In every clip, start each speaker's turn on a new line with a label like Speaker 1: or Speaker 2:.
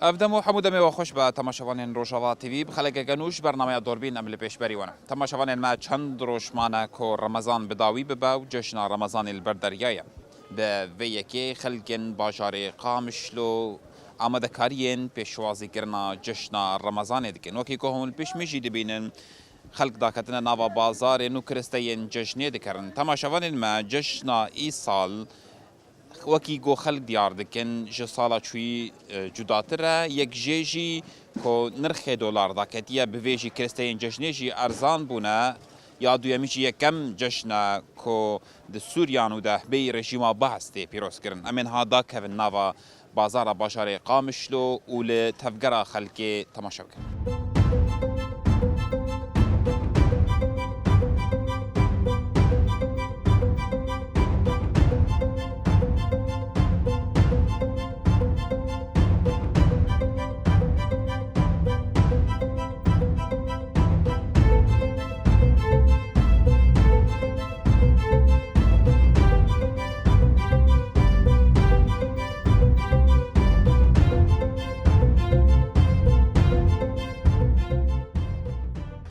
Speaker 1: افدمو حمود می خوش به تماشاوان روشاوا تیوی بخلق گنوش برنامه دوربین امل پیش بری ونه تماشاوان ما چند روشمانه کو رمضان بداوی بباو جشن رمضان البردریایه به ویکی خلقن باجار قامشلو آماده کارین پیشوازی کرنا جشن رمضان دیگه وکی که هم پیش میشی دبینن خلق داکتن نوا بازار نو کرستین جشنی دکرن تماشاوان ما جشن ای سال وکی گو خلق دیار دکن جه سالا چوی جداتره یک جیجی که نرخ دلار داکتیه بویجی کرستین جشنیجی ارزان بونه یا دویمیجی یکم جشنه که ده سوریانو ده بی رژیما بحثتی پیروز کرن امین ها دا که نوا بازار باشار قامشلو و لتفگره خلقی تماشا کرن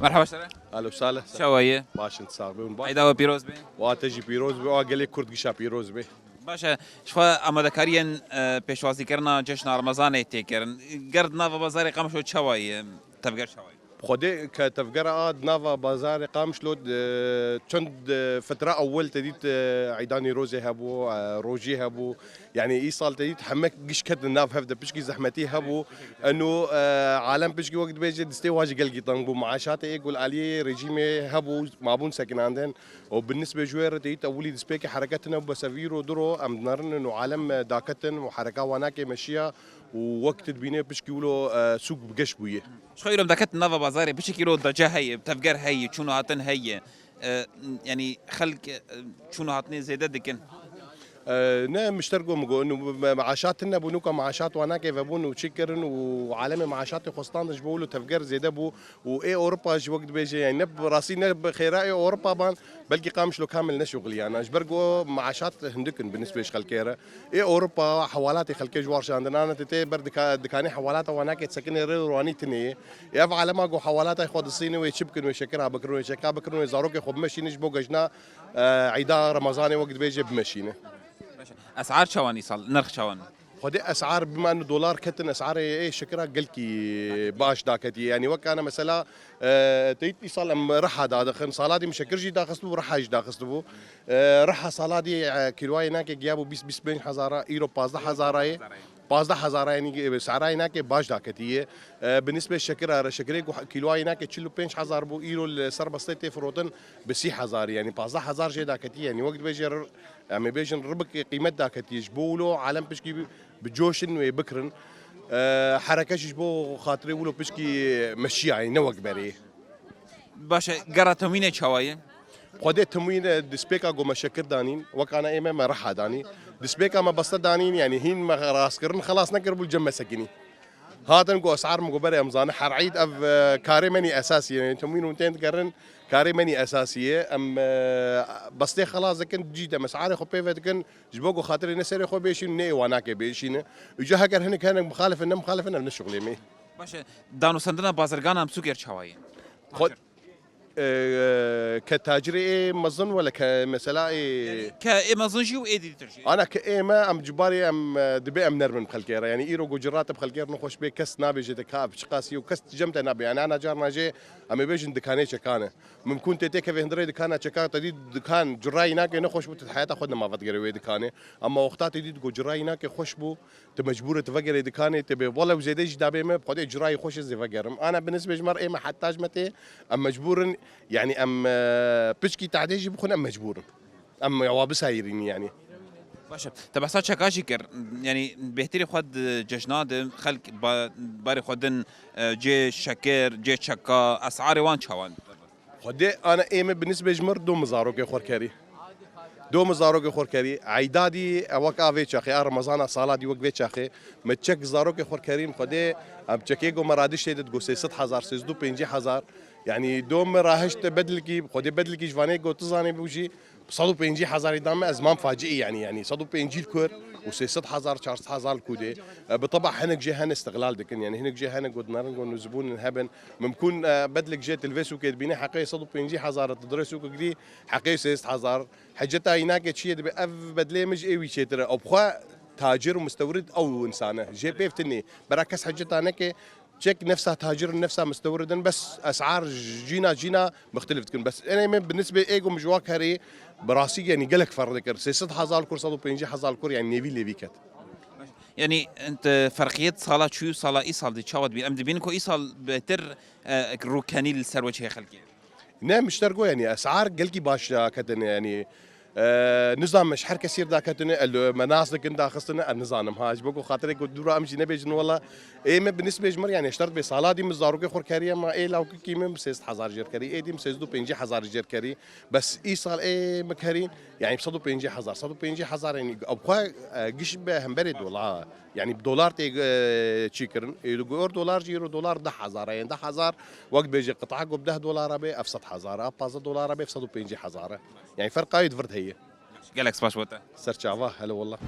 Speaker 1: مرحبا شرا
Speaker 2: اهلا وسهلا
Speaker 1: شويه
Speaker 2: باش انت صاحبي
Speaker 1: عيدا وبيروز بي
Speaker 2: واتجي بيروز بي واقل كردقشا بيروز بي
Speaker 1: باشا شفا اماده کارین پیشوازی کرنا جشن رمضان تیکرن گرد ناو بازار قمشو چوای تفگر شوای
Speaker 2: خدي كتفجر نافا بازار قامشلو چند فترة أول تديت عيداني روزي هبو روجي هبو يعني إيصال تديت حمك قش كد الناف هفدا بشكي زحمتي هبو إنه عالم بشكي وقت بيجي دستي واجي قلقي طنبو معاشات يقول عليه رجيمي هبو معبون ساكن عندن وبالنسبة جوير تديت أولي دسبيكي حركتنا بسافيرو درو أم نرن إنه عالم داكتن وحركة وناكي مشيها ووقت تبينه بشكي ولو سوق بقش بويه
Speaker 1: شخيرم دكت نافا بازاري بشكي رو دجا هي بتفجر هي شنو هاتن هي يعني خلق شنو هاتني زيادة دكن
Speaker 2: نعم مشتركوا مقول انه معاشاتنا بنوكا معاشات وانا كيف ابون وتشكرن وعالم معاشات خصطان جبولو تفجر زيد ابو واي اوروبا جو وقت بيجي يعني نب راسي نب خيراي اوروبا بان بلكي قامش له كامل نشغلي انا اجبرقوا معاشات هندكن بالنسبه لخلكيره اي اوروبا حوالاتي خلكي جوارش عندنا انا تتي برد دكاني حوالات وانا كتسكن رواني تني يا على جو حوالات ياخذ الصيني ويشبكن ويشكرها بكرون ويشكا بكرون ويزاروك ياخذ مشي نجبو جنا عيدا رمضاني وقت بيجي بمشينه
Speaker 1: اسعار شواني صال نرخ شوان
Speaker 2: خدي اسعار بما انه دولار كتن اسعار ايه شكرا قلكي باش داكتي يعني وكان مثلا تيت يصل ام رحا داخل صالادي مشكرجي داخلو رحا ايش داخلو رحا صالادي كيلواي هناك جابوا 20 هزار ايرو 15000 15000 يعني سعرها هناك باش داكتي بالنسبه للشكر شكري كيلواي هناك تشيلو 5000 بو ايرو السر بسيطه فروتن ب 6000 يعني 15000 جي داكتي يعني وقت بيجي يعني بيجن ربك قيمة داك يجبولو عالم بشكي بجوشن ويبكرن حركة يجبو خاطري ولو بشكي مشي يعني نوق بري
Speaker 1: باشا قرا تموينه شوايه
Speaker 2: خدت تموين دسبيكا جو مشكر دانين وكان ايما ما راح داني دسبيكا ما بس دانين يعني هين ما راس كرن خلاص نقرب الجمه سكني هذا نقول اسعار مقبره امزان حرعيد اف كاريمني اساسي يعني تموين وانتين تقرن كاريمني اساسيه ام بس لي خلاص كنت جيت مسعار خو بيفت كن جبوكو خاطري نسري خو بيشين ني واناك بيشين اجا هكر هنا كان مخالف انه مخالف انه من الشغل يمي
Speaker 1: باشا دانو سندنا بازرگان هم سوكر شوايه
Speaker 2: خد كتاجري مظن ولا كمثلا
Speaker 1: كامازونجي وايدي ترجي
Speaker 2: انا كايما ام جباري ام دبي ام نرمن بخلكيره يعني ايرو جرات بخلكير نخش بي كس نابي جدك بشقاسي وكس جمت نابي يعني انا جارنا جي ام بيجن دكاني شكانه ممكن تيك في هندري دكانه شكا تدي دكان جراي هناك نخش بو حياه اخذنا ما فدغري وي دكانه اما وقتات تدي جراي هناك خش بو تمجبور تفقري دكانه تبي والله وزيدش دابي ما بقدر جراي خش زي فقرم انا بالنسبه لمر اي ما حتاج متى ام مجبور يعني ام بشكي تعديجي بكون ام مجبور ام عوابس هايرين يعني
Speaker 1: باشا تبع صار شكاشي كر يعني بيهتري خد جشناد خلق باري خدن جي شكر جي شكا اسعار وان شوان
Speaker 2: خدي انا ايمه بالنسبه لجمر دو مزاروك خوركاري دو مزاروك خوركاري عيدادي اوك افي شاخي رمضان صالادي وقفي شاخي متشك زاروك خوركاري خدي ام تشكيغو مرادش تدد جو 6000 65000 يعني دوم راهشت بدلكي خدي بدلكي جواني جو تزاني بوجي صدو بينجي حزار دام ازمان فاجئي يعني صدو بينجي الكور و600 حزار 400 حزار الكودي بالطبع هنك جي هن استغلال دكن يعني هنك جي هن قد نارن قد زبون الهبن ممكن بدلك جي تلفيسو كيد بيني حقي صدو بينجي حزار تدرسو كدي حقي 600 حزار حجتها هناك شيء اف بدلي مج اي شيء ترى ابخا تاجر ومستورد او انسانه جي بي فتني براكس حجتها هناك تشيك نفسها تاجر نفسها مستوردا بس اسعار جينا مختلف تكون بس انا بالنسبه ايجو مجواك هري براسي يعني قالك فرق 600 حزار كور صدو بينجي حزار كور يعني نيفي ليفيكت
Speaker 1: يعني انت فرقيت صالة شو صالة ايصال دي تشاود بين ام دي بينكو ايصال بتر روكاني للسروج هي خلقي
Speaker 2: نعم مشتركوا يعني اسعار قلقي باش كتن يعني نظام مش حركه سير ذاك المناصق كنت خصنا النظام هاج بقول خاطري قلت دورا امشي نبي والله ايه ما بالنسبه جمر يعني اشترط بصالادي مزاروكي خور كاريه ما ايه لو كيما 6000 جير كاري ايه دي 650 جير كاري بس ايصال ايه مكارين يعني بصدو بينجي حزار صدو بينجي حزار يعني ابقى قش هم برد والله يعني بدولار تي تشيكرن يقول دولار جيرو دولار 10000 يعني 10000 وقت بيجي قطعه ب 10 دولار ابي افسد حزاره اباز دولار ابي افسدوا بينجي حزاره يعني فرق قايد فرد هي
Speaker 1: قالك سباش وتا
Speaker 2: سرچاوا هلا والله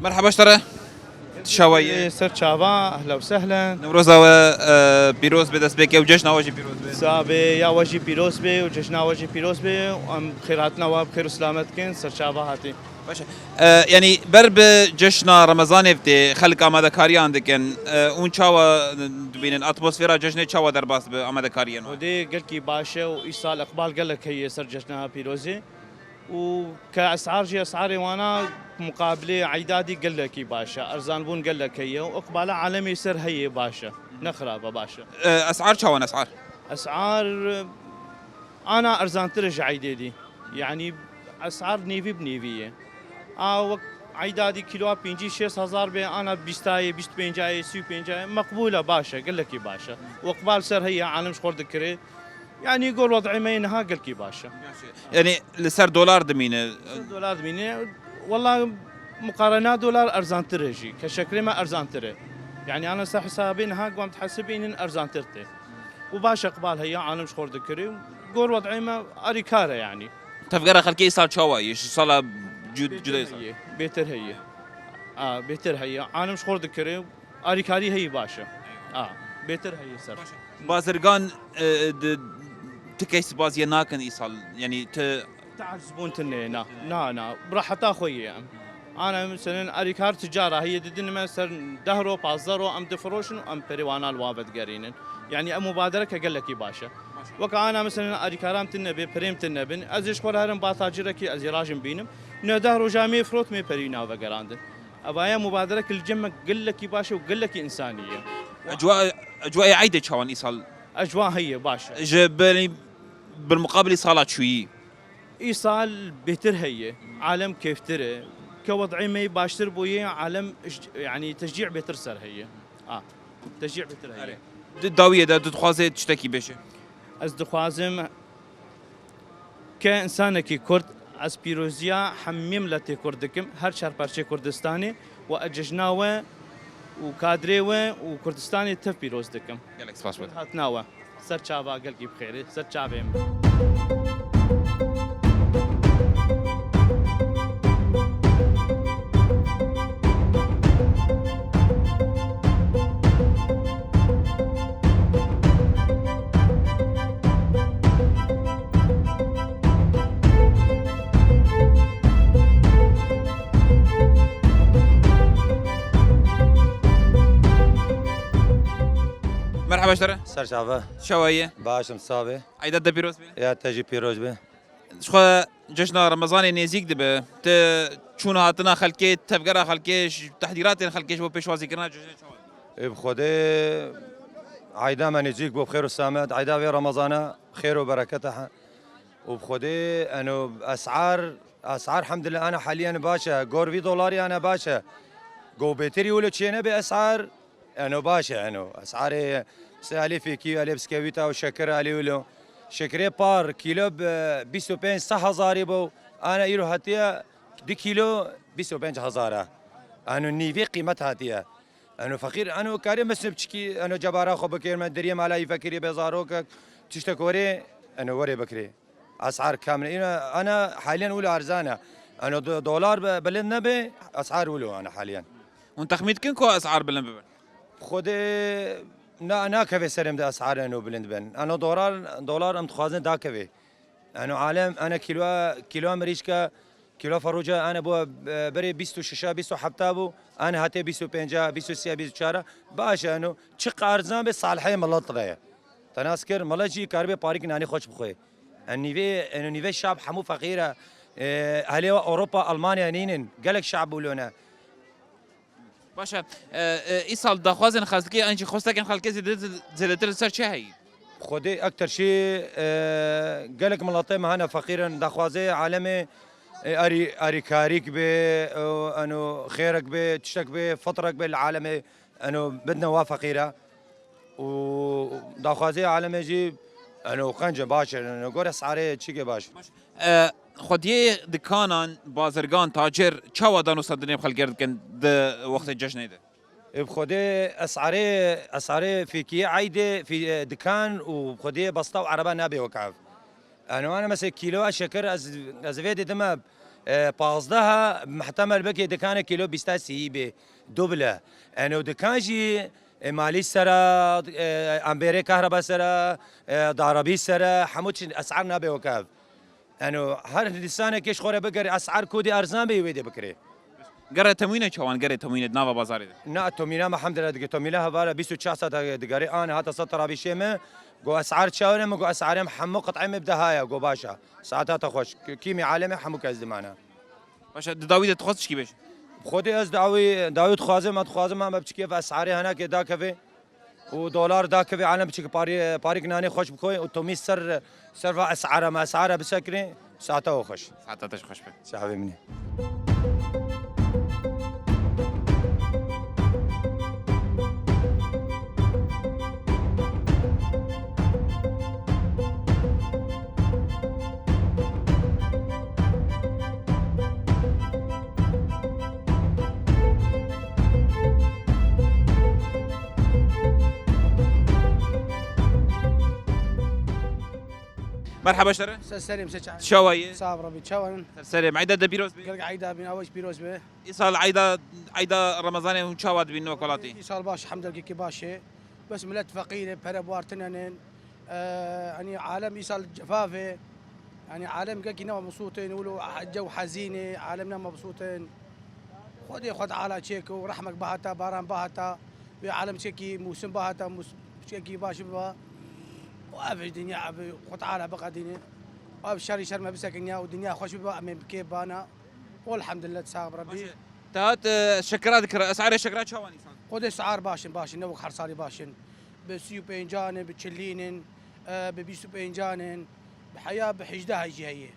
Speaker 1: مرحبا اشترى شوية
Speaker 3: سر شابا اهلا وسهلا
Speaker 1: نوروزا بيروز بدس بك وجشنا واجي بيروز بي
Speaker 3: سابي يا وجي بيروز بي وجشنا وجي بيروز بي وام خيراتنا وبخير وسلامتكن سر شابا هاتي
Speaker 1: باشا يعني برب جشنا رمضان فتي خلق آماده كاريان دكن اون چاوا بين اتموسفيرا جشن چاوا درباس به آماده كاريان
Speaker 3: ودي قلكي باشا وايصال اقبال قالك هي سر جشنا بيروزي وكاسعار جي اسعاري وانا مقابله عيدادي قال لك باشا ارزان بون قال لك هي واقبال عالمي سر هي باشا نخرب باشا
Speaker 1: اسعار چاوان
Speaker 3: اسعار انا ارزان ترجع عيدادي يعني اسعار نيفي بنيفيه وقت عيدادي كيلو بينجي 6000 بي انا بيستاي 25 35 مقبوله باشا قال لك باشا واقبال سر هي عالم شخور ذكري يعني يقول وضعي ما ينها قال كي باشا
Speaker 1: يعني لسر دولار دمينه
Speaker 3: دولار دمينه والله مقارنات دولار ارزان ترجي كشكل ما ارزان تري يعني انا حسابي نها قوم تحسبين ان ارزان ترتي وباشا قبال هي عالم شخور ذكري قول وضعي ما اريكاره يعني
Speaker 1: تفقر خلكي صار شواي صلا جدا
Speaker 3: بيتر هي بيتر هي عالم شخور ذكري اريكاري هي باشا بيتر هي سر
Speaker 1: بازرگان تكيس بازي ناكن ايصال يعني
Speaker 3: تعجبون تنينا نا براحة اخوي انا مثلا اريكار تجاره هي ددن مثلا دهرو بازرو ام دفروشن ام بريوانا الوابد قرينن يعني مبادره قال لك باشا وكانا مثلا اريكارام تنبي بريم تنبن ازيش خور هرم باتاجركي ازيراجم بينم نو دهرو جامي فروت مي برينا وقراندن ابايا مبادره الجمع قال لك باشا وقال لك انسانيه
Speaker 1: اجواء عيده شوان ايصال
Speaker 3: اجواء هي باشا
Speaker 1: جبني بالمقابل صالات شوي
Speaker 3: ايصال بيتر هي عالم كيف ترى كوضعي ما باشتر بويه عالم يعني تشجيع بيتر سر هي تشجيع بيتر هي
Speaker 1: داويه دا تخوازي تشتكي بشه
Speaker 3: از دخوازم كانسانك كرد از بيروزيا حميم لتي كردكم هر شهر برشي كردستاني واججناوه وكادريوه وكردستاني تف بيروز دكم
Speaker 1: قالك سباس
Speaker 3: هاتناوه سر شابا قلقي بخير سر شابين
Speaker 1: مرحبا اشترى
Speaker 4: سر شعبه
Speaker 1: شوية
Speaker 4: باشم صابي
Speaker 1: عيدات دا بيروز بي
Speaker 4: يا تجي بيروج به
Speaker 1: شخوا جشن رمضان نزيك دبه ت چون هاتنا خلقي تفقرا خلقيش تحضيرات خلقيش و پیشوازی کرنا جشن چون
Speaker 4: بخوده عيدا ما نجيك بو بخير وسامد عيدا في رمضان خير وبركته وبخودي انه اسعار الحمد لله انا حاليا باشا غورفي دولاري انا باشا جو بيتري ولا تشينا باسعار انه باشا انه اسعاري سالي في كيلو الي بسكويتا وشكر علي ولو شكري بار كيلو ب 25 6000 بو انا يرو هاتيا دي كيلو 25000 انا نيفي قيمتها هاتيا انا فقير انا كاري مسبتشكي انا جبارا خو بكير ما دريم على يفكري بزاروك تشتكوري انا وري بكري اسعار كامله انا حاليا اولى ارزانه انا دولار بلد نبي اسعار اولو انا حاليا
Speaker 1: ونتخميت كو اسعار بلن
Speaker 4: خودي نا كيف سرم ده اسعار انه بلند بن انا دولار ام تخازن دا كيف انا عالم انا كيلو امريكا كيلو فروجه انا بو بري 26 27 ابو انا هاتي 25 26 24 باشه انه تشق ارزان بصالحي ملطره تناسكر ملاجي كاربي باريك ناني خوش بخوي النيفي الشعب حمو فقيره اهلي اوروبا المانيا نينن قالك شعب ولونا
Speaker 1: باشا ايصال داخوازن خازكي انجي خوستكن خالكي زلتر سر چه هي
Speaker 4: خودي اكثر شيء قالك ملاطيم هنا فقيرا داخوازي عالمي اري كاريك بي انه خيرك بي تشتك بي فطرك بي العالمي انه بدنا وافقيره وداخوازي عالمي جيب انه قنجه باشا انه قول اسعاري تشيكي باشا
Speaker 1: خودی دکانان بازرگان تاجر چه دانو صدریم خلق کرد کن ده وقت جشن ده
Speaker 4: بخودي اسعاري في كي عايده في دكان وبخودي بسطه وعربه نابي وكعف انا مثلا كيلو شكر از فيدي دما بازدها محتمل بكي دكان كيلو بيستاسي بي دوبله انا دكانجي مالي سرا امبيري كهرباء سرا ضربي سرا حموت اسعار نابي وكعف انه هر لسانه كيش خوره بقري اسعار كودي ارزان بي ويدي بكري
Speaker 1: قرأ تموينه چوان قرأ تموينه ناوا بازاری ده
Speaker 4: نا تومينا ما الحمد لله دقي تومينا هبالا 24 ساعه دقاري انا هذا سطر بشيمه جو اسعار تشاورم جو اسعارهم حمو قطعي مبدهايا جو باشا ساعتها خوش كيمي عالمي حمو كازدمانا
Speaker 1: باشا داوید تخصص کی بش
Speaker 4: خودي از داوود خوازم ما بتشكي في اسعاري هناك دا كفي ودولار دا كفي عالم بتشكي باري كناني خوش بكوي وتومي سر اسعارها ما اسعارها بسكري ساعتها خوش
Speaker 1: ساعتها تخش به
Speaker 4: صاحبي مني
Speaker 1: مرحبا شتره
Speaker 5: سلم سچ
Speaker 1: شوایی
Speaker 5: صابر بي تشاون
Speaker 1: سلام عيدا ده بيروز بي
Speaker 5: قلق عيدا بين اوش بيروز به
Speaker 1: ايصال عيدا رمضان و چاواد بين وكولاتي
Speaker 5: صار باش الحمد لله كي باشي بس ملت فقيره بربوار تنن يعني عالم يصال جفافه يعني عالم قلقي نما مبسوطين ولو جو حزينه عالمنا مبسوطين خذ على تشيك ورحمك بهاتا باران بهاتا عالم تشيكي موسم بهاتا تشيكي باش بها وافي الدنيا خذ على بقى دنيا واب شر ما بسكنيا ودنيا خوش بقى من كيف بانا والحمد لله تساغ ربي
Speaker 1: تهات شكرات اسعار الشكرات شوان ايصال
Speaker 5: خذ اسعار باشن نوك حرصالي باشن بسيو بينجان بتشلين ببيسو بينجان بحياه بحجدها يجي هي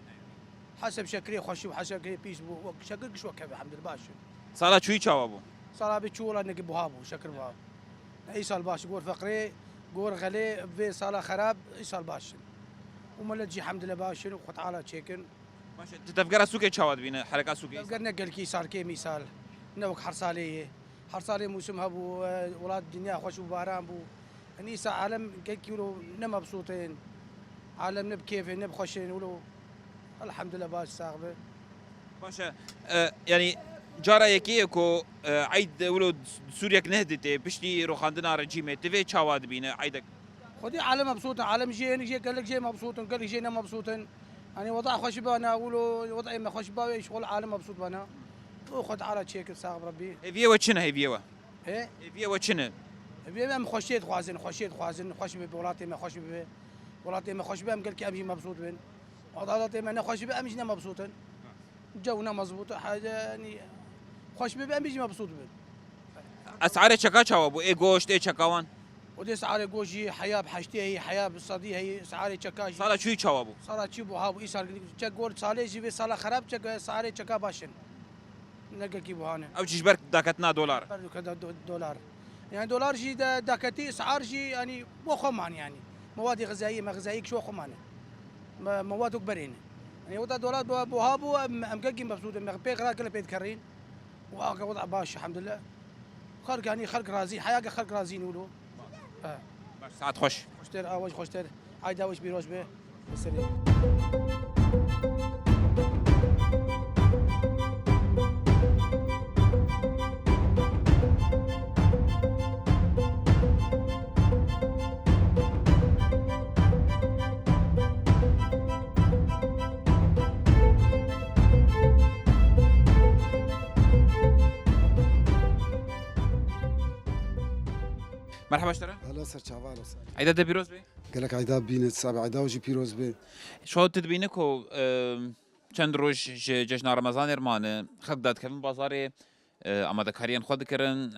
Speaker 5: حسب شكري خوش وحسب شكري بيس شكرك شو كيف الحمد لله باشن
Speaker 1: سالا چوی چاوابو
Speaker 5: صار بتشولا نجيبوها بو شكر بها ايصال باش قول فقري قول غلي في صاله خراب ايصال باشن وملا تجي الحمد لله باشن وخط على تشيكن
Speaker 1: ماشي تتفكر سوق چاواد بين حركه سوق
Speaker 5: قلنا قال كي صار كي مثال نوك حرصالي موسمها بو ولاد الدنيا خوش وباران بو انيسا عالم كيلو نما مبسوطين عالم بكيف بخوشين ولو الحمد لله باش صاحبه
Speaker 1: باشا يعني جارا یکی کو عید ولو سوريا نهدته بشتي روخاندنا رجيمه تفي چاواد بين عيدك
Speaker 5: خدي عالم مبسوط عالم جي قال لك جي مبسوط قال لك جي نما مبسوط يعني وضع خوش بانا ولو وضعي ما خوش باوي شغل عالم مبسوط بانا وخد على تشيك صاحب ربي
Speaker 1: هي وچنه هي
Speaker 5: ايه
Speaker 1: هي وچنه
Speaker 5: بيم خوشيت خوازن خوش بولاتي ما خوش ولاتي ما خوش بهم قال لك امشي مبسوط بين وضعاتي ما خوش بهم امشي مبسوطن جونا مزبوط حاجه يعني خوش بهم امشي مبسوط بين
Speaker 1: اسعار چکا چاوابو ای گوشت ای چکاوان
Speaker 5: ودي اسعار جوجي حياه بحشتي هي حياه بالصدي هي اسعار تشكاش
Speaker 1: سالا چوی چاوا بو
Speaker 5: صار شي بو هابو ايسار تشك جول صالح جي صالح خراب تشك اسعار تشكا باشن نلقى كي بهانه
Speaker 1: او چیش برک داکتنا دلار
Speaker 5: كذا دولار يعني دولار جي داكتي اسعار جي يعني مو خمان يعني مواد غذائيه ما غذائيه شو خمانه مواد اكبرين يعني وضع دولار بو هابو امققي مبسوط مغبي غرا كله بيت كرين وضع باش الحمد لله خلق يعني خلق رازين حياه خلق رازين يقولوا
Speaker 1: باش ساعت خوش
Speaker 5: خوشتر اواج خوشتر عايده وش بيروش به بالسريع
Speaker 1: مرحبا اشترى
Speaker 6: هلا سر شعبان وسهلا
Speaker 1: عيدا ده بيروز بي
Speaker 6: قال لك عيدا بينت سابع عيدا وجي بيروز بي
Speaker 1: شو تدبینه کو چند روز جشن رمضان ارمانه خلق داد کردن بازار آماده کاریان خود کردن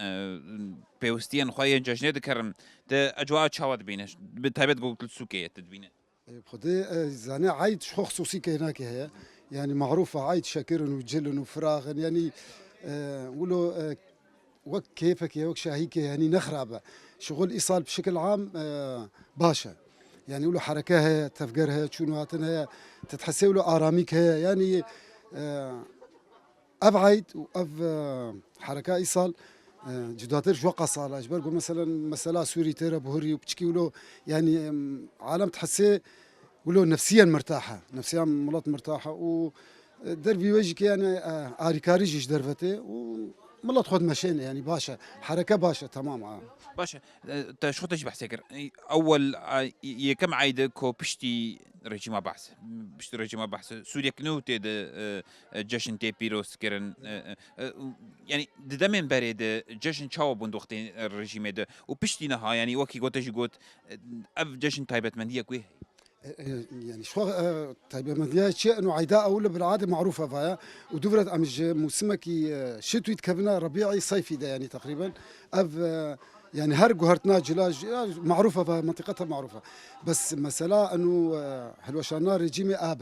Speaker 1: پیوستیان خواهی جشنه دکردن ده اجواء چاوت بینش به تایبت گوگل سوکه تدبینه
Speaker 6: بخدي زاني عيد شو خصوصي هناك هي يعني معروفة عيد شاكر وجل وفراغ يعني نقولوا وك كيفك يا وك شاهيك يعني نخربة شغل إيصال بشكل عام باشا يعني يقولوا حركها تفجرها شنواتها تتحسوا له آراميك هي يعني أبعد وأب حركة إيصال جداتر جو قصالة جبرقوا مثلا مسألة سوري ترى بهري وبتشكي له يعني عالم تحسيه ولو نفسيا مرتاحة نفسيا مرات مرتاحة ودربي وجهك يعني آريكاري جيش درفته وملا تخد مشينا يعني باشا حركة باشا تمام
Speaker 1: باشه تا شو تجي بحث كر اول يكم عيد كو بشتي رجيم بحث بشتي رجيم بحث سوريا كنو تد جشن تي بيروس كرن يعني دمن بريد جشن تشاو بندوختين الرجيم ده وبشتي نها يعني وكي قلت جي قلت اف جشن تايبت من دي كوي
Speaker 6: يعني شو طيب مديا شيء انه عيداء اول بالعاده معروفه فيها ودبرت امج موسمك شتوي تكبنا ربيعي صيفي ده يعني تقريبا اف يعني هرق وهرتنا جلاج معروفه في منطقتها معروفه بس مساله انه حلوشانا رجيمي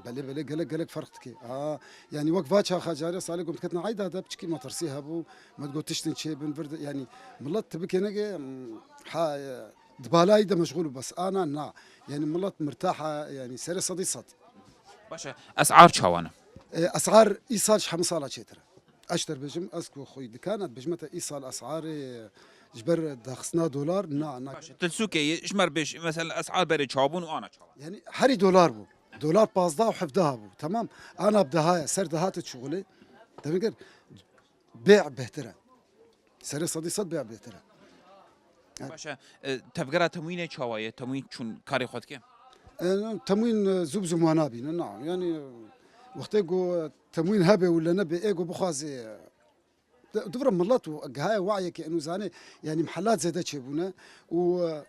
Speaker 6: بلي بلي قالك فرقتك يعني وقفاتها خجاري صار لكم كتنا عيدا هذا بتشكي ما ترسيها بو ما تقول تشتن شيء بنفرد يعني ملت تبكي هنا دبالاي ده مشغول بس انا نا يعني ملت مرتاحه يعني سري صدي صد
Speaker 1: باشه اسعار چاوانا
Speaker 6: اسعار ايصال حمصاله شترة اشتر بجم اسكو خوي كانت بجمته ايصال اسعار جبر دخسنا دولار نا
Speaker 1: باشه تلسوكي اشمر بيش مثلا اسعار بري چابون وانا چاوان
Speaker 6: يعني حري دولار بو دولار 15 وحفظها بو تمام انا بدها سر دهات شغلي تمام بيع بهتره سري صدي صد بيع بهتره
Speaker 1: باشه تفجرات تموين چاوایه تموين چون کاری خود که
Speaker 6: تموين زبز موانابي نعم يعني وقت يقو تموين هبه ولا نبي ايجو بخازي دبر ملات وهاي وعي كانه زاني يعني محلات زادت شبونه و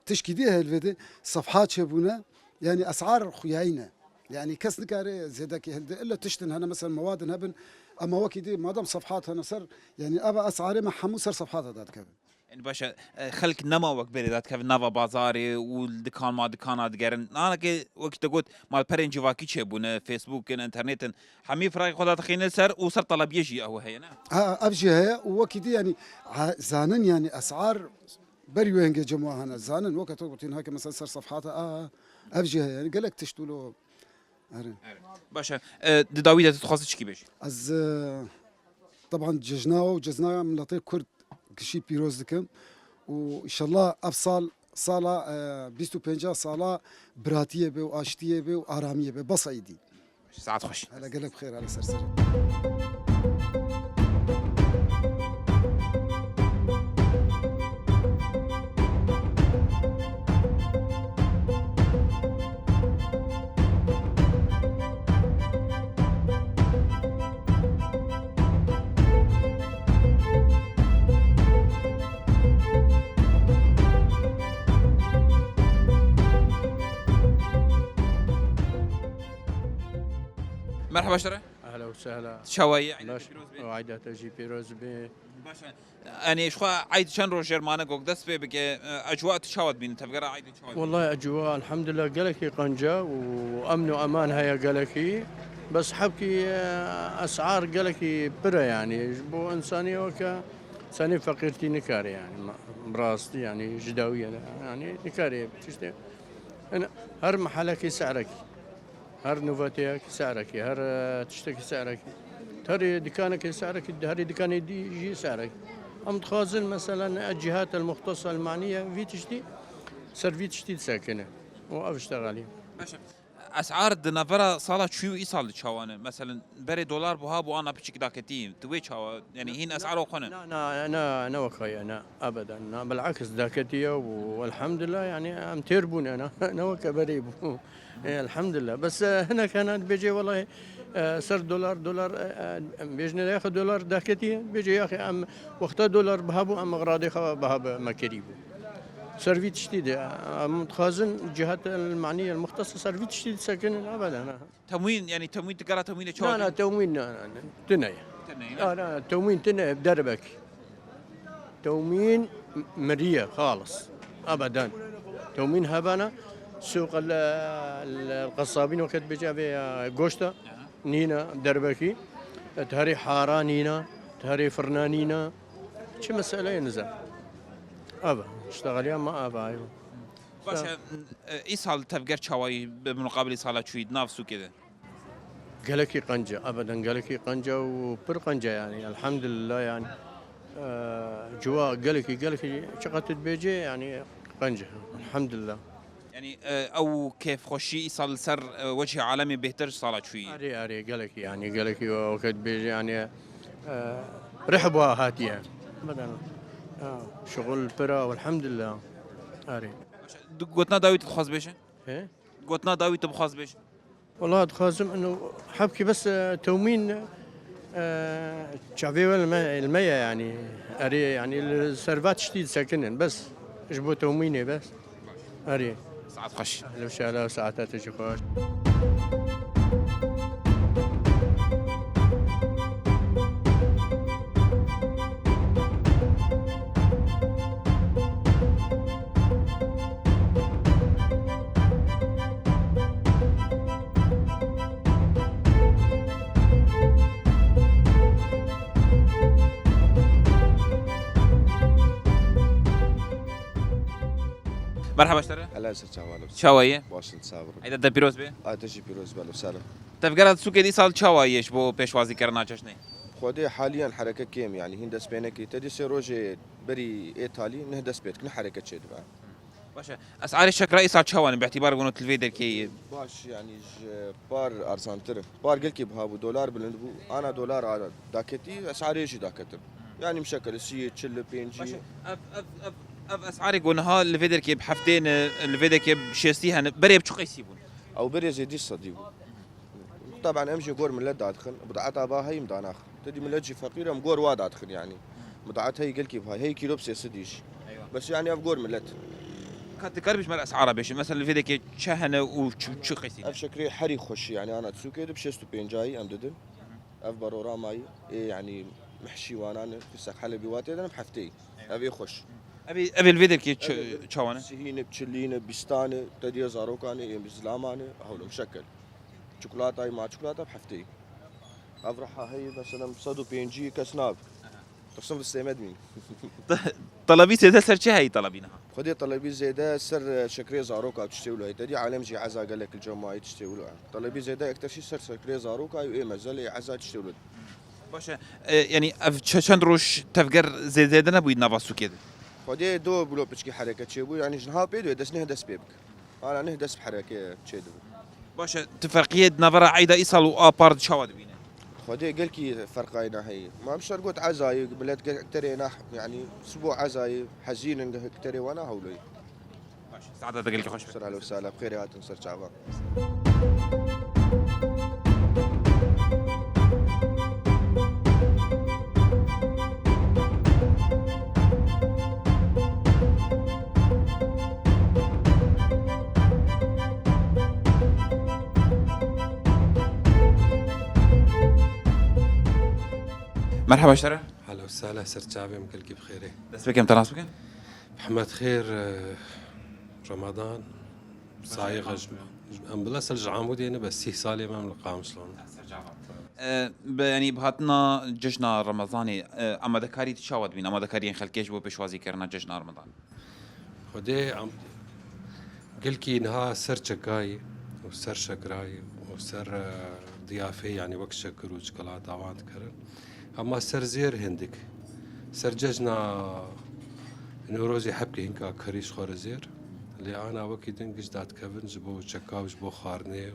Speaker 6: تشكيديها الفيدي صفحات شبونه يعني اسعار خياينه يعني كاس نكاري زادك الا تشتن هنا مثلا مواد هبن اما وكيدي ما دام صفحات هنا صار يعني ابى اسعاري ما حمو صار صفحات هذا كذا
Speaker 1: يعني باشا خلق نما وقت بري ذات كيف نوا بازاري والدكان ما دكانات دقرن انا كي وقت قلت مال برين جواكي تشبون فيسبوك انترنت حمي فراي خدات خينا سر وصر طلب يجي هو هي نعم
Speaker 6: ابجي هي وكيدي يعني زانن يعني اسعار بريو هنجي جماعه هنا زانن وقت قلت هاك مثلا صار صفحاتها ابجي هي يعني قال لك تشتولو
Speaker 1: باشا داويد تخصص كي بيجي
Speaker 6: از طبعا جزناه من لطيف كرد كشي بيروز دكم وان شاء الله افصال صاله 25 صاله براتيه به واشتيه به واراميه به بصيدي
Speaker 1: ساعات خوش
Speaker 6: على قلب خير على سرسر
Speaker 1: مرحبا اشترى
Speaker 3: اهلا
Speaker 7: وسهلا.
Speaker 1: شوية
Speaker 7: وعيدة تجي بيروز بي.
Speaker 1: يعني شو عيد شن روز جرمانة قوق دس بك أجواء تشاود بين تفكر عيد تشاود.
Speaker 7: والله أجواء الحمد لله قلكي قنجة وأمن وأمان هيا قلكي، بس حبكي أسعار قلكي برا يعني بو إنساني وكا إنساني فقيرتي نكاري يعني براستي يعني جداوية يعني نكاري تشتي. أنا هر محلك سعرك، هر نوفاتيك سعرك، هر تشتكي سعرك، هر دكانك سعرك، هر دكان يجي سعرك. أم تخازن مثلا الجهات المختصة المعنية في تشتي سيرفي تشتي ساكنة وأشتغلي.
Speaker 1: أسعار النفرة صارت شو يصل تشاوانة مثلا بري دولار بها بو أنا بشيك داكتين توي تشاو يعني هين أسعاره قنا.
Speaker 7: لا أنا وخي أنا أبدا أنا بالعكس داكتية والحمد لله يعني أم تربون أنا وكبريب الحمد لله. بس هنا كانت بيجي والله صار دولار بيجنا ياخذ دولار داكتي بيجي يا اخي ام وقت دولار بهابو ام اغراضي بهاب مكريبو سيرفيت جديد ام خازن الجهات المعنيه المختصه سيرفيت جديد ساكن ابدا.
Speaker 1: تموين يعني تموين تقرا تموين
Speaker 7: لا تموين تنايا لا تموين تنايا بدربك تموين مريه خالص ابدا. تموين هبانا سوق القصابين وقت بيجي قوشتا نينا دربكي تهري حارة نينا تهري فرنانينا شي مسألة ينزل أبا اشتغل يا ما أبا أيوه.
Speaker 1: باشا إيصال تفكر شوي بمقابل إيصالات شوي نفسه كذا.
Speaker 7: قالكي قنجة أبدا قالكي قنجة وبر قنجة يعني الحمد لله يعني جوا قالكي شقة بيجي يعني قنجة الحمد لله.
Speaker 1: يعني او كيف خوشي يصل سر وجه عالمي بهتر صارت شوي.
Speaker 7: اري قالك يعني قالك وقت بيجي يعني رحبوا هاتيها ابدا شغل برا والحمد لله. اري
Speaker 1: قلتنا داوي تخاز بيش؟
Speaker 7: ايه
Speaker 1: قلتنا داوي تبخاز بيش؟
Speaker 7: والله تخازم انه حبكي بس تومين شعبي المية يعني اري يعني السيرفات شديد ساكنين بس جبوا توميني بس اري.
Speaker 1: ساعات خش.
Speaker 7: اهلا وسهلا ساعات تجي خوش.
Speaker 1: مرحبا اشتري.
Speaker 8: هلا يصير شوالب
Speaker 1: شوايه
Speaker 8: باشن تصابر
Speaker 1: عيد ده بيروز به
Speaker 8: تجي بيروز بلا وسهلا.
Speaker 1: تفكر سوق دي صال شوايش بو بيشوازي كرنا جشني.
Speaker 8: خودي حاليا حركه كيم يعني هندس بينك تدي سيروجي بري ايطالي نهدس بيتك نحركه شد بقى.
Speaker 1: باشا اسعار الشكرا ايصال شوان باعتبار انه الفيدر كي
Speaker 8: باش يعني بار ارسنتر بار قلكي بهابو دولار بلندبو انا دولار على داكتي اسعار يجي داكتر يعني مشكل السي تشل بينجي.
Speaker 1: اف اسعار يقولها الفيدر كي بحفتين الفيدر كي بشيستيها بري بشو يسيبون
Speaker 8: او بري زيدي صديقو. طبعا امشي قور من لد ادخل بضعتها با هي مدان اخر تدي من لجي فقيره مقور واد ادخل يعني بضعتها هي قلكي بهاي هي كيلو بس يسديش.
Speaker 1: أيوة.
Speaker 8: بس يعني افقور من لد
Speaker 1: كانت قربش مال اسعارها بيش مثلا الفيدر كي شهنه وشو قيسين
Speaker 8: اف شكري حري خوش يعني انا تسوكي بشيستو بين جاي ام ددن اف برورا ماي إيه يعني محشي وانا في ساق حلبي واتي انا بحفتي ابي خوش
Speaker 1: ابي الفيدر كي شوانا
Speaker 8: سهينه بتشلينه بستانه تدي زاروكانه اي بزلامانه هول مشكل شوكولاته مع شوكولاته بحفتي افرحها هي مثلا بصدو بين جي كسناب تصم السيمد مين
Speaker 1: طلبي سيده سر هي طلبينها
Speaker 8: خدي طلبي زياده سر شكري زاروكا تشتيولو هي تدي عالم جي عزا قال لك الجماعه تشتيولو طلبي زياده اكثر شيء سر شكري زاروكا اي مازال عزا تشتيولو.
Speaker 1: باشا يعني شن روش تفكر زيدنا بويد نافاسو كده
Speaker 8: خدي دو بلو بتشكي حركه تشيبو يعني جنها بيدو دس نهدس بيبك انا نهدس بحركه تشيدو.
Speaker 1: باشا تفرقيه نافرا عيدا ايصال وابارد شواد بينا
Speaker 8: خدي قلكي فرقاينا هي ما مش قلت عزاي بلاد كترينا يعني اسبوع عزاي حزين كتري وانا هولي.
Speaker 1: باشا سعادتك قلك خوش
Speaker 8: سر هلا وسهلا بخير هات نصر شعبان.
Speaker 1: مرحبا اشترى
Speaker 9: هلا وسهلا سرجابي مكلكي بخيري
Speaker 1: دست بكم تناس بكم
Speaker 9: محمد خير رمضان صايغ ام بلاس الجعامودي انا بس سالي ما ملقام شلون
Speaker 1: يعني بهاتنا جشن رمضاني اما دكاري تشاود بين اما دكاري خلكيش بو بشوازي كرنا جشن رمضان
Speaker 9: خدي عم قلكي انها سر شقاي وسر شقراي وسر ضيافه يعني وقت شكر وشوكولاته وان كرن اما سر زير هندك سر ججنا نوروزي حبكي هنكا كريش خور زير اللي انا وقت دنقش دات كفن جبو شكا وجبو خارني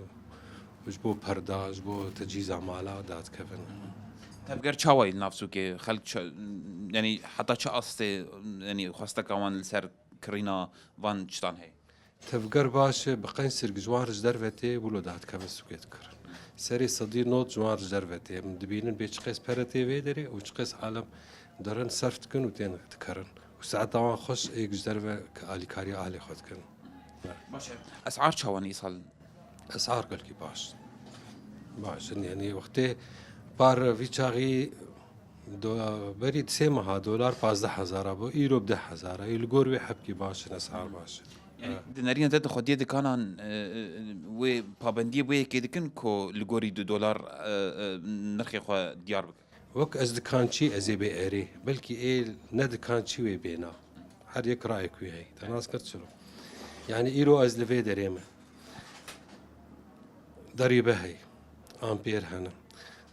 Speaker 9: وجبو بردا جبو تجهيز اعمالا دات كفن
Speaker 1: تبقر تشاوي نفسه كي خلق يعني حتى شقصتي يعني خواستك كمان سر كرينا فان شتان هي
Speaker 9: تفقر باش بقين سرق جوارج درفتي ولو دات كفن سوكيت كرن سري صدير نوت جوارج درفتي من دبينن بيش قيس بارتي فيدري وش قيس عالم درن صرفت كن وتين تكرن وساعات طبعا خوش ايك درفه كالي كاري اهلي خد كن
Speaker 1: باش اسعار شوان يصل
Speaker 9: اسعار قلكي باش يعني وقتی بار ویچاقی برید $3 دلار 15000 بو ایرو 10000 الگور وی حبکی باش اسعار باش
Speaker 1: يعني دينارينا تد خديه دكانان و بابنديه وي كيدكن كو لغوري $2 نرخي خو ديار بك
Speaker 9: وك از دکانچی از بی اری بلکی ایل نه دکانچی وی بینا هر یک رایک وی هی تناس کرد شلو يعني ایرو از لفی دريمه ضريبه هي امبير هنا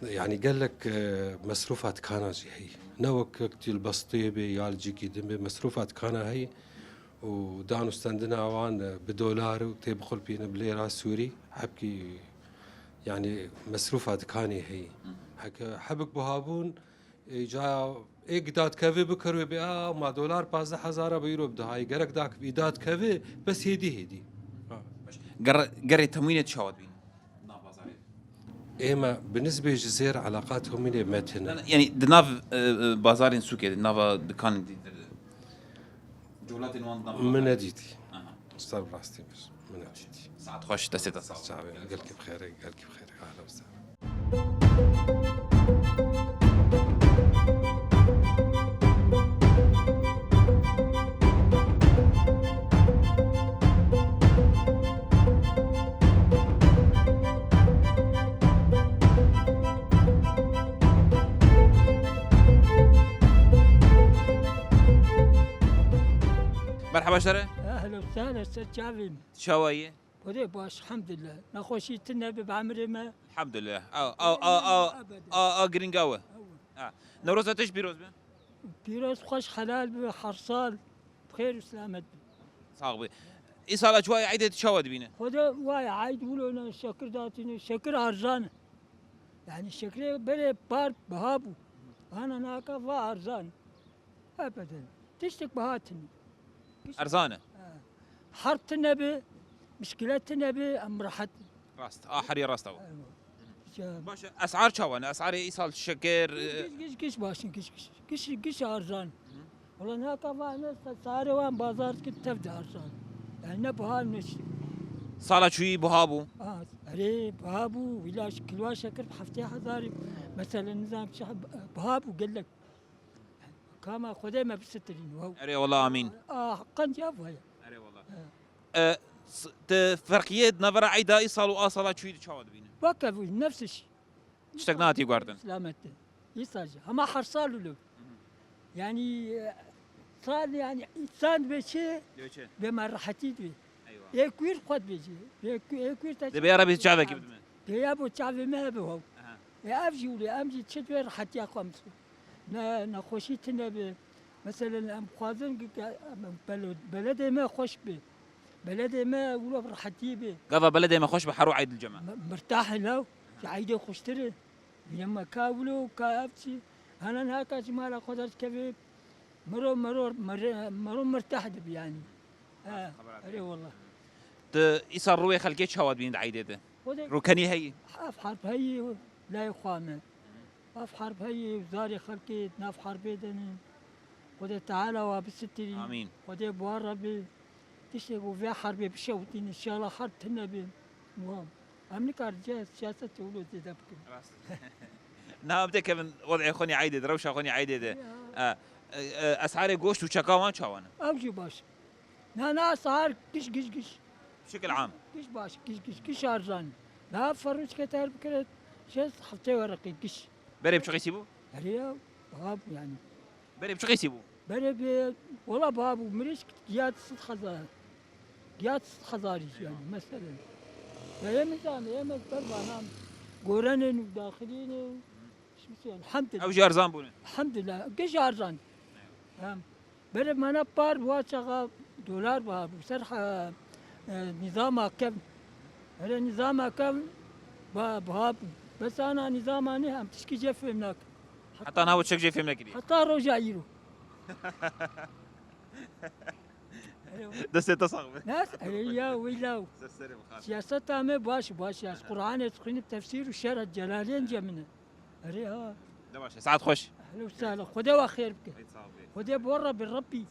Speaker 9: يعني قال لك مصروفات كان هي نوك كتير البسطيبه يالجي كي مصروفات كان هي ودانو استندنا وان بدولار وتبخل بينا بليره سوري حبكي يعني مصروفات كاني هي حبك بهابون جا اقداد كافي بكر بها ما $15000 بيرو بده هاي قرك داك ايداد كافي بس هدي
Speaker 1: قري تموين تشاود بين
Speaker 9: ايما بالنسبه لجزير علاقاتهم من متنا
Speaker 1: يعني دناف بازارين سوكي دناف دكان جولات نوان
Speaker 9: من اديتي استر براستي مش من اديتي
Speaker 1: ساعات خوش تسيت صح
Speaker 9: شعبي قالك بخير اهلا وسهلا
Speaker 1: مرحبا شرى
Speaker 10: اهلا وسهلا استاذ جافين
Speaker 1: شوايه
Speaker 10: ودي باش الحمد لله نخوشي تنبي بعمري ما
Speaker 1: الحمد لله او جرينجاوه نوروز تش بيروز
Speaker 10: بيروز خوش حلال بحرصال بخير وسلامة
Speaker 1: صاغبي ايصال شوي عيدة تشاود بينا
Speaker 10: خدا واي عايد ولو شكر داتني شكر ارزان يعني شكري بري بار بهابو انا ناكا فا ارزان ابدا تشتك بهاتني
Speaker 1: ارزانه
Speaker 10: حرت النبي مشكلة النبي ام راحت
Speaker 1: راست حري راست باشا اسعار شوان اسعار ايصال شكر
Speaker 10: قش باشن قش ارزان والله هناك فانا صار وان بازار كنت تبدا ارزان يعني نبها نشتي
Speaker 1: صالة شوي بهابو
Speaker 10: عليه بهابو ولا كل واحد شكر بحفتي حضاري مثلا نظام شعب بهابو قال لك كما خذي ما بسترين وهو
Speaker 1: اري والله امين
Speaker 10: حقا جابها
Speaker 1: اري والله فرقية نفر عيدا ايصال واصلة شوي تشاود بينا
Speaker 10: وقف نفس الشيء
Speaker 1: اشتقناتي قاردن
Speaker 10: سلامته يصاج اما حرصالو له يعني صار يعني انسان بشيء بما راحتي به ايوه يكوير قد بيجي يكوير
Speaker 1: تبي عربي شعبك كيف
Speaker 10: يا ابو شعبي ما به يا افجي ولا امجي تشد راحتي اقوم نخوشيتنا مثلا ام خوازن بلدي ما خوش به بلدي ما ولا راحتي به
Speaker 1: قضى بلدي ما خوش بحرو عيد الجمعة
Speaker 10: مرتاح له عيد خوشتري لما كاولو كافتي انا هكا جمال خدرت كيف مرو مرتاح دب يعني اي والله
Speaker 1: يصير روي خلقيت شهوات بين عيدته ركني هي
Speaker 10: اف حرب هي لا يخامه اف حرب هي وزاري خلقيت ناف حرب دني خد تعالى وبستري
Speaker 1: امين
Speaker 10: خد بوربي تشتغل في حرب بشوتين ان شاء الله حرب النبي مهم امني كارجه سياسه ولو تدبك
Speaker 1: نعم كيفن وضعي خوني عيدد روشة خوني عيدد أسعار جوشت وشكاوان شاوانا
Speaker 10: أمشي باش أنا صار قش
Speaker 1: بشكل عام
Speaker 10: قش باش قش أرزان لا فرج كتار بكرة شيء حطي ورقي قش
Speaker 1: بري بشو يسيبو
Speaker 10: هريا باب يعني
Speaker 1: بري بشو يسيبو
Speaker 10: بري والله باب ومريش جيات ست خزار جيات ست خزاري يعني مثلا يا ميزان يا مزبر نام قرنن وداخلين شو الحمد لله
Speaker 1: أو جي أرزان بولن
Speaker 10: الحمد لله قش أرزان بري ما نبار واشغا دولار باب وسرحة نظام كم هذا نظام كم باب بس أنا نظام أنا هم تشكي جف هناك
Speaker 1: حتى أنا هو تشك جي فيلم كذي
Speaker 10: حتى رجع يرو
Speaker 1: دست تصاغب
Speaker 10: ناس هيا ويلاو سياسة تامة باش قرآن تقرين التفسير والشرع الجلالين جمنا هريها
Speaker 1: دواش سعد خوش
Speaker 10: أهلا وسهلا خذوا وخير بك خذوا بورا بالربي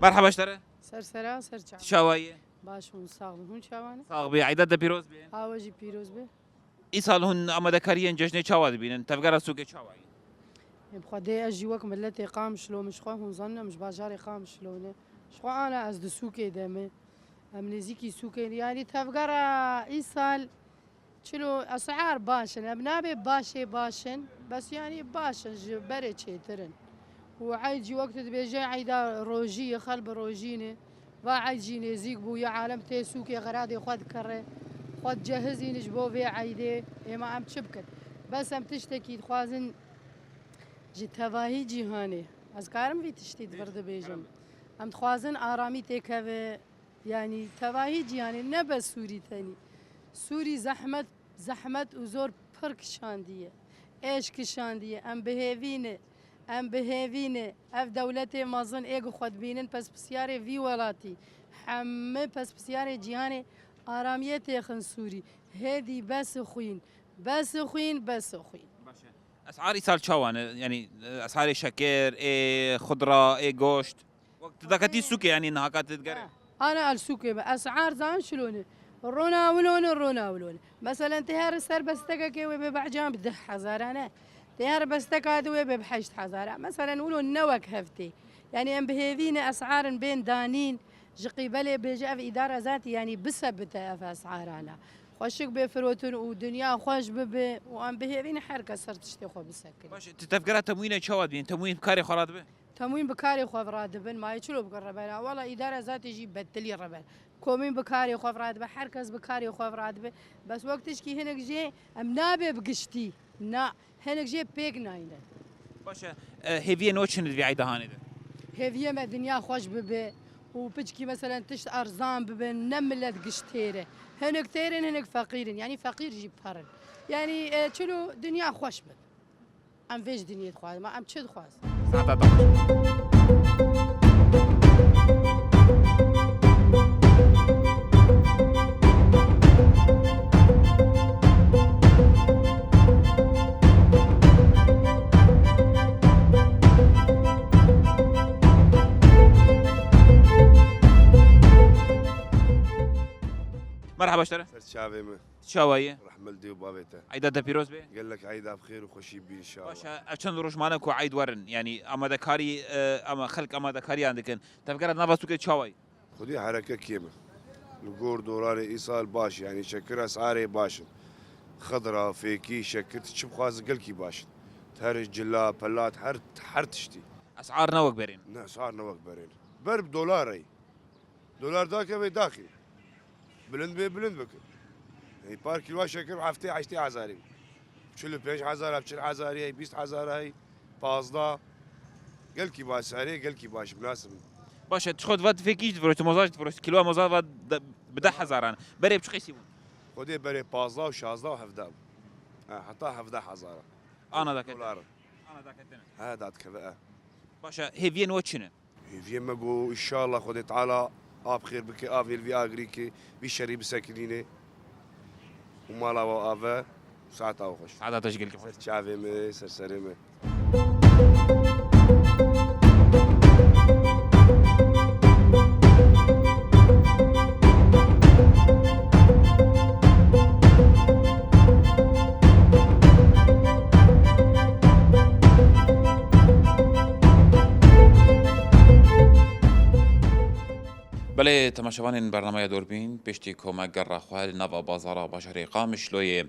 Speaker 1: مرحبا اشترى
Speaker 11: سرسرا سرچا
Speaker 1: شاوية
Speaker 11: باشون ساغم هون شاوانه
Speaker 1: صاغبي عدد بيروز بين
Speaker 11: آواجی پیروز به
Speaker 1: إيصال هن أما ذكريا جشن شاواد بينن تفقر السوق شاوي
Speaker 11: بخدي أجي وقت ملتي قام شلو مش خواه هون ظننا مش باجاري قام شلونه مش خواه أنا از دسوكي دمه أمنزيكي سوكي يعني تفقر إيصال شلو أسعار باشن أبنابي باشن بس يعني باشن بري تشيترن وعيجي وقت بيجي عيدا روجي خلب روجينه وعيجي نزيك بو يا عالم تيسوكي غرادي خد كره خد جهزي نجبو في عيده اما ام تشبكت بس ام تشتكي خوازن جي تواهي جيهاني از كارم في تشتي برد بيجم ام خوازن آرامی تكوي يعني تواهي جيهاني نبس سوري ثاني سوري زحمت وزور فرق شانديه ايش كشانديه ام بهێڤینێ ئەف دەولەتێ مەزن ئێگە خۆت بینن پس پرسیارێ وی وڵاتی هەممە پس پرسیارێ جیهانێ ئارامیە تێخن سووری هێدی بەس خوین
Speaker 1: أسعار إيصال شاوان يعني أسعار شكر إيه خضرة إيه جوشت وقت ذاك السوق يعني إنها كانت تتقرب
Speaker 11: أنا السوق أسعار زان شلون رونا مثلا تهار السر بستك كي وببعجام بده حزارانه تيار بستكادوا ببحشت حزارة مثلا نقولوا النوك هفتي يعني ام بهذين اسعار بين دانين قبل بيجي في اداره ذاتي يعني بسبت اسعارنا خوشك بفروتون ودنيا خوش بب وام بهذين حركه صرت تشتخو بسكر
Speaker 1: باش تفكر تموين شواد بين تموين بكاري خراد به
Speaker 11: تموين بكاري خو راتب ما يشلو بقربنا والله اداره ذاتي يجي بدلي ربنا كومين بكاري خو راتب حركز بكاري خو راتب بس وقتش كي هناك جي ام نابه بقشتي نا هناك جي بيك ناينه
Speaker 1: باشا هيفيه نوتشن في عيده هانده
Speaker 11: هيفيه ما دنيا خوش ببي وبتشكي مثلا تشت ارزان ببي نملت قشتيره هناك تيرن هناك فقيرين يعني فقير جيب بارن يعني شنو دنيا خوش بب ام فيش دنيا خواز ما ام تشد خواز
Speaker 1: مرحبا اشترى
Speaker 12: شافي
Speaker 1: شاوية
Speaker 12: رحمل ديو بابيته
Speaker 1: عيدة بيروز بيه
Speaker 12: قال لك عيدها بخير وخشي بي ان شاء الله
Speaker 1: باشا أشان روش مانك وعيد ورن يعني أما ذكاري أما خلق أما ذكاري عندك تفكر نافستو كده شاوي
Speaker 12: خذي حركه كيمه الجور دولاري ايصال باش يعني شكر اسعاري باش خضره فيكي شكرت تشوف خاز قلكي باش تهرج جلا بلات حر تشتي
Speaker 1: أسعار نوك برين
Speaker 12: اسعار نوك برين برب دولاري دولار ذاك داخل بلند بك يعني بارك الوا شكر عفتي عشتي عزاري شلو بيش عزار بشل عزاري هي 20,000 هي فازدا قلكي باش سعري قلكي باش مناسب
Speaker 1: باشا تشخد فاد فيكيش فروت موزاج فروت كيلو موزاج فاد بده حزاران بري بشقي سيبون
Speaker 12: خدي بري بازدا وشازدا وحفدا حتى حفدا حزارة
Speaker 1: أنا ذاك
Speaker 12: دولار
Speaker 1: أنا ذاك
Speaker 12: هذا كذا
Speaker 1: باشا هيفين واتشنا
Speaker 12: في مجو إن شاء الله خد تعالى آب خير بك آب في أجريك في شري بسكنينه ومالا وآفا ساعة أوخش
Speaker 1: سعادة تشقيل كيف
Speaker 12: شعبي مي سرسري
Speaker 1: بله تماشاوان برنامه دوربین پشتی کمک گر رخوال نو بازارا باشری قامش لوی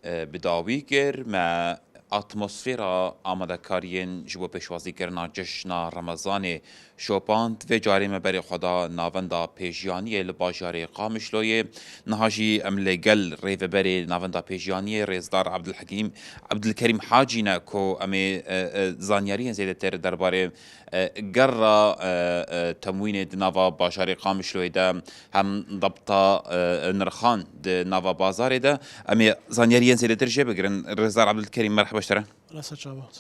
Speaker 1: بداوی گر ما اتمسفیرا آماده کارین جبو پیشوازی کرنا جشن رمضان شوپاند و جاری مبری خدا ناوندا پیجیانی لباجاری قامش لوی نهاجی املگل ریو بری ناوندا پیجیانی رزدار عبدالکریم حاجینا کو امی زانیاری زیده تر درباره گر تموین نوا باشاری قامش لوی ده هم ضبطا نرخان ده نوا بازار ده امی زانیاری زیده تر جه بگرن رزدار عبدالکریم مرحبا شتره
Speaker 13: لا سچابات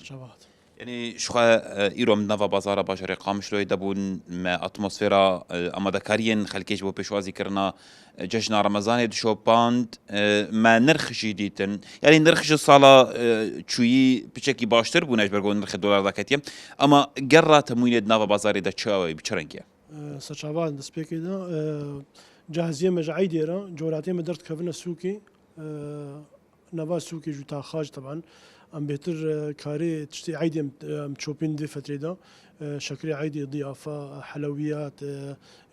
Speaker 1: يعني شو إيرو من نفا بازارة باشري قامش لوي دبون ما أتموسفيرا أما دكارين خلكيش بو بيشوازي كرنا جشن رمضان دشو باند ما نرخش جديدن يعني نرخش الصالة شوي بشكل باشتر بوناش برغو نرخ الدولار داكتيا أما قرر تموين نفا بازاري دا تشاوي بچرنكيا
Speaker 13: سچابات دسبيكي دا جاهزية مجعي ديرا جولاتي مدرت كفنا سوكي نفا سوكي جوتا خاج طبعا ام بهتر كاري تشتي عيدي متشوبين دي فترة دا شكري عيدي ضيافة حلويات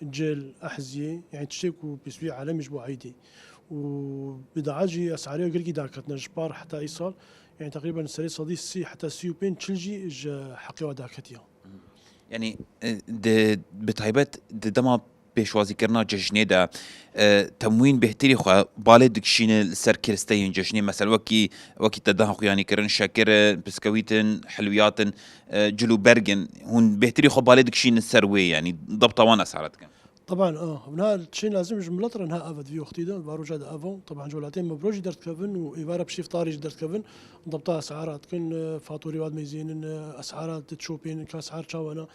Speaker 13: جل أحذية يعني تشتيكو بيسوي عالمي جبو عيدي وبدعاجي أسعاريه قلقي داكتنا جبار حتى إيصال يعني تقريبا السري صديق سي حتى سيوبين تشلجي حقيقة داكتيا
Speaker 1: يعني بتعيبات دما پیشوازی کرنا جشنی دا تموین بهتری خو بالد دکشین السر کرستین جشنی مثلا وکی تداه خویانی کرن شکر بسكويتن حلوياتن جلو برجن هون بهتری خو بالد دکشین السروي يعني ضبط وان اسعارات كان
Speaker 13: طبعا هنا الشيء لازم جملة انها افد في اختي ده بارو جاد افو طبعا جولاتين مبروج درت كفن وايفارا بشيف طارج درت كفن ضبطها اسعارات كن فاتوري واد ميزين اسعارات تشوبين كاسعار شاوانا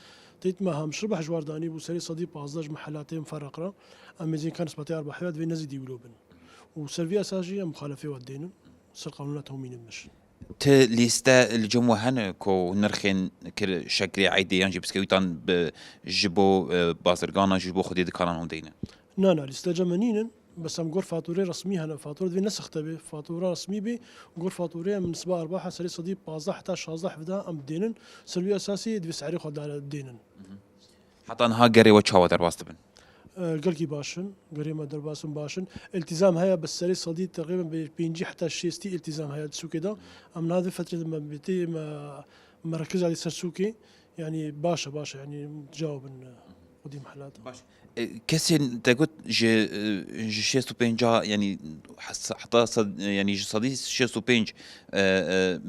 Speaker 13: تيت ما هم شربح جوارداني بوسري صديق بازدج محلاتين مفرقرة أمازين كان سباتي أربع حيوات في نزيد يولوبن وسلفية أساسية مخالفة ودينا سر قانوناتهم مين المش
Speaker 1: ليستا الجموع هن كو نرخين كل شكل عيدي ينجي بسكويتان بجبو بازرقانا جبو خدي دكانان هم دينا
Speaker 13: نا ليستا جمانين بس هم قول فاتورة رسمية هنا فاتورة في نسخ تبي فاتورة رسمي بي قول فاتورة من سبا أرباحها سري صديق بازح حتى شازح فدا أم دينن سلبية أساسية دي سعري خد على دينن
Speaker 1: حتى أنها قري وتشاو درباست بن
Speaker 13: قلقي باشن قري ما درباسن باشن التزام هيا بس سري صديق تقريبا بينجي حتى الشيستي التزام هيا تسوكي ده أم هذه فترة لما بيتي ما مركز على سرسوكي يعني باشا يعني تجاوب ودي محلات
Speaker 1: باشا كسين تقول شيستو بينجا يعني حتى يعني صديق شيستو بينج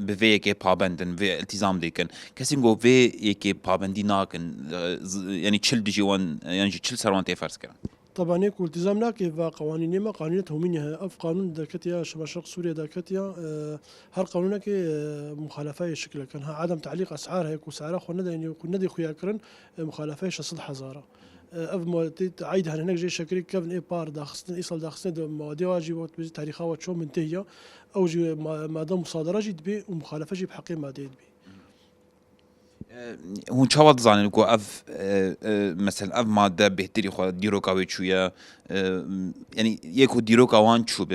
Speaker 1: بفي كي بابندن في التزام ديكن كسين جو في كي بابندي ناكن يعني تشل ديجوان يعني تشل سروان تفرس كان
Speaker 13: طبعا يكون التزامنا كيف قوانين ما قانونته منها اف قانون داكتيا شمال شرق سوريا داكتيا هر قانونك مخالفه شكل كانها عدم تعليق اسعار هيك وسعرها خو يعني يكون ندي خويا كرن مخالفه شصد حزاره أفهم عيدها هناك جي شكري كفن إيه بار داخستن إيصال داخستن مواضيع واجي وقت بيجي تاريخها وتشو منتهية أو جي ما دام مصادرة جيد بي ومخالفة جي بحقي ما ديد بي.
Speaker 1: هون شاوض زانن كو أف مثلا أف مادة بهتري خو ديروكا ويشويا يعني يكو ديروكا وان شو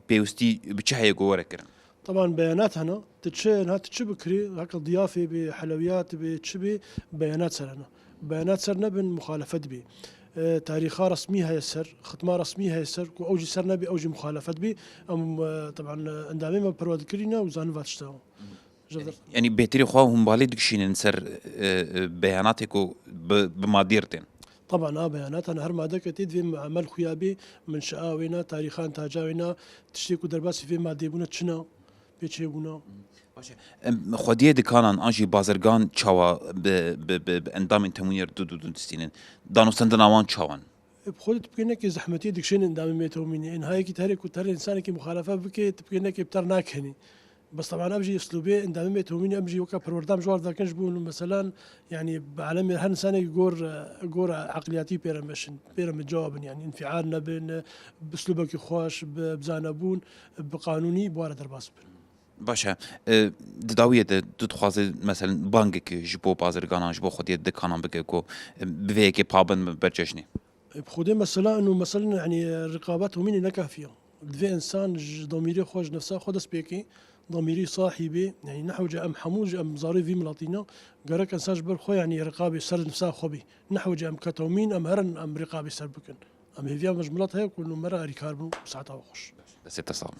Speaker 1: بيوستي بتشهي جوارا كرن.
Speaker 13: طبعا بيانات هنا تتشي بكري هكا ضيافة بحلويات بتشبي بيانات سرنا. بيانات سرنا بن مخالفة بي تاريخها رسمي هاي السر ختمة رسمي هاي السر أوجي سرنا بي أوجي مخالفة بي أم طبعا عندما ما برود كرينا وزان فاتشتاو
Speaker 1: يعني بهتري خواهم بالي دكشين نسر بياناتكو بماديرتين
Speaker 13: طبعا بيانات انا هر ماده كتيد في عمل خيابي من شقاوينا تاريخان تاجاوينا تشتيكو درباسي في ماده بونا تشنا بيتشيبونا
Speaker 1: خودیه دکانان آنجی بازرگان چاوا به اندام تمویر دو دستینن دانستن آوان چاوان.
Speaker 13: بخودت بكينا كي زحمتي دكشين اندام ميتوميني ان هاي كي تهري كنت انسان كي مخالفه بك تبكينا كي بتر ناكهني بس طبعا امجي اسلوبي ان دائما توميني امجي وكا بروردام جوار ذا كنج بون مثلا يعني بعالم هن سنه يقور عقلياتي بيرم جواب يعني انفعالنا بين باسلوبك خوش بزانبون بقانوني بواره درباس
Speaker 1: باشه داویه دخوازه مثلا بانک جبو بازرگانان جبو خودی دکانان بگه کو بوی که پابن برجشنی
Speaker 13: بخودي مثلا انه مثلا يعني الرقابات ومين لا كافيه دفي انسان ضميري خوش نفسه خد سبيكي ضميري صاحبي يعني نحو جا ام حموج ام زاري في ملاطينا قالك انسان جبر خو يعني رقابي سر نفسه خوبي نحو جا ام كتومين ام هرن ام رقابي سر بكن ام هي مجملات هيك كل مره ريكاربو ساعتها وخش
Speaker 1: بس اتصال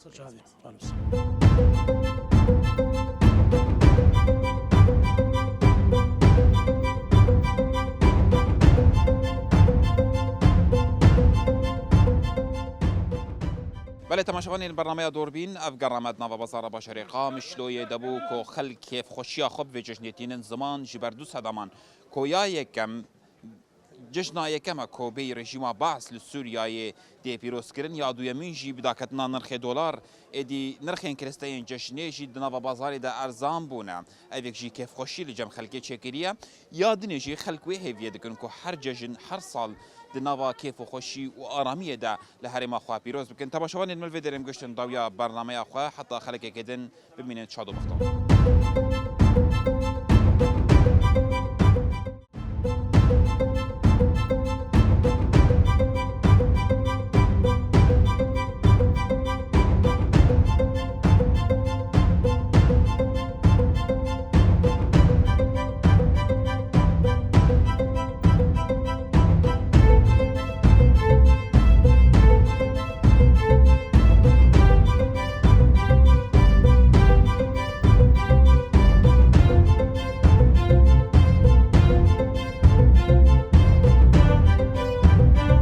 Speaker 1: بله تماشاوان البرنامه دوربین افگر آمد نوا بازار باشری قامش لوی دبو کو خل کیف خوشیا خوب و جشنیتین زمان جبردو صدامان کویا یکم جشنا یکم کو بی رژیم باعث لسوریای دی پیروز کردن یا دویمین جی بداکتنا نرخ دلار ادی نرخ انکرستین جشنی جی نوا بازاری دا ارزان بونه اویک جی کیف خوشی لجم خلکی چکریه یا دنی جی خلکوی هیویه دکن کو هر جشن هر سال دنوا كيف وخشي وآرامية دا لهرم أخوة بيروز بكن تباشوان الملفي درم قشتن ضويا برنامج أخوة حتى خلق كدن بمين تشادو مختار